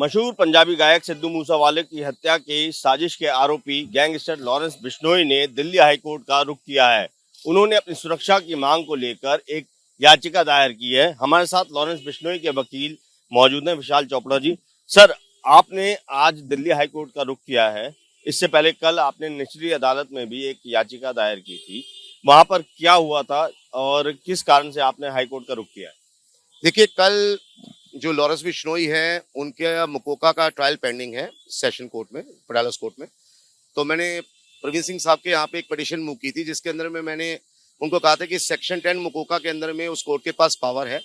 मशहूर पंजाबी गायक सिद्धू मूसावाले की हत्या की साजिश के आरोपी गैंगस्टर लॉरेंस बिश्नोई ने दिल्ली हाईकोर्ट का रुख किया है। उन्होंने अपनी सुरक्षा की मांग को लेकर एक याचिका दायर की है। हमारे साथ लॉरेंस बिश्नोई के वकील मौजूद हैं, विशाल चोपड़ा जी। सर, आपने आज दिल्ली हाईकोर्ट का रुख किया है। इससे पहले कल आपने निचली अदालत में भी एक याचिका दायर की थी। वहां पर क्या हुआ था और किस कारण से आपने हाईकोर्ट का रुख किया है? देखिए, कल जो लॉरेंस बिश्नोई हैं, उनके मकोका का ट्रायल पेंडिंग है सेशन कोर्ट में, पटियाला कोर्ट में। तो मैंने प्रवीण सिंह साहब के यहाँ पे एक पिटीशन मूव की थी, जिसके अंदर में मैंने उनको कहा था कि सेक्शन 10 मकोका के अंदर में उस कोर्ट के पास पावर है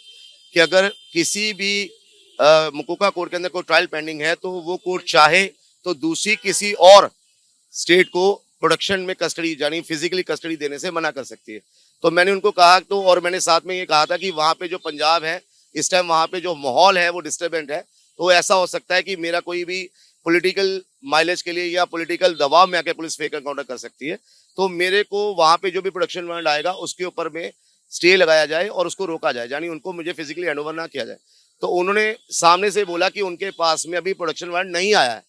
कि अगर किसी भी मकोका कोर्ट के अंदर कोई ट्रायल पेंडिंग है तो वो कोर्ट चाहे तो दूसरी किसी और स्टेट को प्रोडक्शन में कस्टडी यानी फिजिकली कस्टडी देने से मना कर सकती है। तो मैंने उनको कहा, तो और मैंने साथ में ये कहा था कि वहाँ पे जो पंजाब है इस टाइम, वहाँ पे जो माहौल है वो डिस्टर्बेंट है। तो ऐसा हो सकता है कि मेरा कोई भी पॉलिटिकल माइलेज के लिए या पॉलिटिकल दबाव में आके पुलिस फेक एनकाउंटर कर सकती है। तो मेरे को वहाँ पे जो भी प्रोडक्शन वारंट आएगा उसके ऊपर में स्टे लगाया जाए और उसको रोका जाए, यानी उनको मुझे फिजिकली हैंडओवर ना किया जाए। तो उन्होंने सामने से बोला कि उनके पास में अभी प्रोडक्शन वारंट नहीं आया है,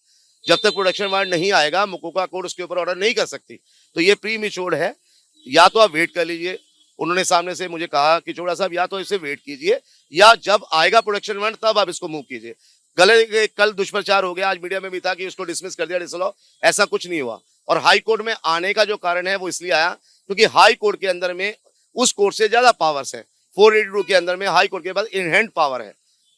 जब तक प्रोडक्शन वारंट नहीं आएगा मकोका कोर्ट उसके ऊपर ऑर्डर नहीं कर सकती। तो ये प्री मेच्योर्ड है, या तो आप वेट कर लीजिए। उन्होंने सामने से मुझे कहा कि चोड़ा साहब, या तो इसे वेट कीजिए या जब आएगा प्रोडक्शन वारंट तब आप इसको मूव कीजिए। गले कल दुष्प्रचार हो गया, आज मीडिया में भी था कि उसको डिसमिस कर दिया डिसअलाउ। ऐसा कुछ नहीं हुआ। और हाई कोर्ट में आने का जो कारण है वो इसलिए आया क्योंकि हाई कोर्ट के अंदर में उस कोर्ट से ज्यादा पावर्स है। 482 के अंदर में हाई कोर्ट के पास इनहैंड पावर है।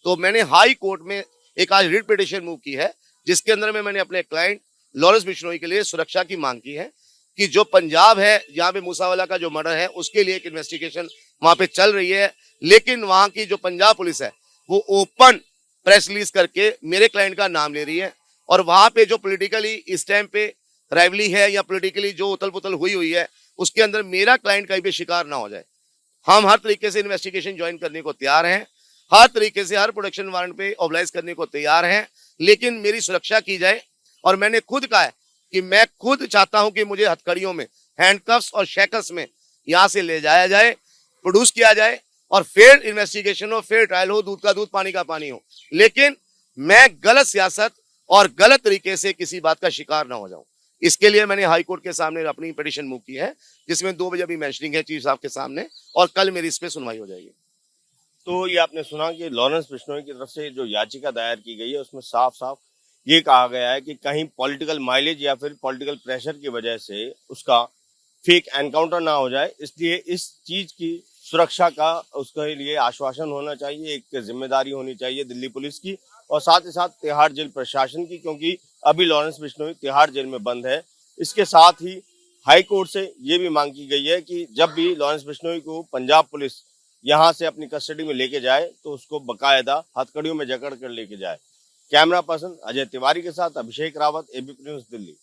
तो मैंने हाई कोर्ट में एक आज रिट पिटीशन मूव की है, जिसके अंदर में मैंने अपने क्लाइंट लॉरेंस बिश्नोई के लिए सुरक्षा की मांग की है कि जो पंजाब है जहाँ पे मूसावाला का जो मर्डर है उसके लिए एक इन्वेस्टिगेशन वहां पे चल रही है, लेकिन वहां की जो पंजाब पुलिस है वो ओपन प्रेस रिलीज करके मेरे क्लाइंट का नाम ले रही है। और वहां पे जो पॉलिटिकली इस टाइम पे राइवली है या पॉलिटिकली जो उथल पुथल हुई हुई है, उसके अंदर मेरा क्लाइंट कहीं भी शिकार ना हो जाए। हम हर तरीके से इन्वेस्टिगेशन ज्वाइन करने को तैयार हैं, हर तरीके से हर प्रोडक्शन वारंट पे ऑब्लाइज करने को तैयार हैं, लेकिन मेरी सुरक्षा की जाए। और मैंने खुद कहा है कि मैं खुद चाहता हूं कि मुझे हथकड़ियों में, हैंडकफ्स और शैकल्स में यहां से ले जाया जाए, प्रोड्यूस किया जाए और फिर इन्वेस्टिगेशन हो, फिर ट्रायल हो, दूध का दूध पानी का पानी हो। लेकिन मैं गलत सियासत और गलत तरीके से किसी बात का शिकार ना हो जाऊं। इसके लिए मैंने हाई कोर्ट के सामने अपनी पिटीशन मूव की है, जिसमें 2 बजे अभी मेंशनिंग है चीफ साहब के सामने, और कल मेरी इस पे सुनवाई हो जाएगी। तो ये आपने सुना कि लॉरेंस बिश्नोई की तरफ से जो याचिका दायर की गई है उसमें साफ साफ ये कहा गया है कि कहीं पॉलिटिकल माइलेज या फिर पॉलिटिकल प्रेशर की वजह से उसका फेक एनकाउंटर ना हो जाए, इसलिए इस चीज की सुरक्षा का उसके लिए आश्वासन होना चाहिए, एक जिम्मेदारी होनी चाहिए दिल्ली पुलिस की और साथ ही साथ तिहाड़ जेल प्रशासन की, क्योंकि अभी लॉरेंस बिश्नोई तिहाड़ जेल में बंद है। इसके साथ ही हाई कोर्ट से ये भी मांग की गई है कि जब भी लॉरेंस बिश्नोई को पंजाब पुलिस यहाँ से अपनी कस्टडी में लेके जाए तो उसको बकायदा हथकड़ियों में जकड़ कर लेके जाए। कैमरा पर्सन अजय तिवारी के साथ अभिषेक रावत, एबीपी न्यूज, दिल्ली।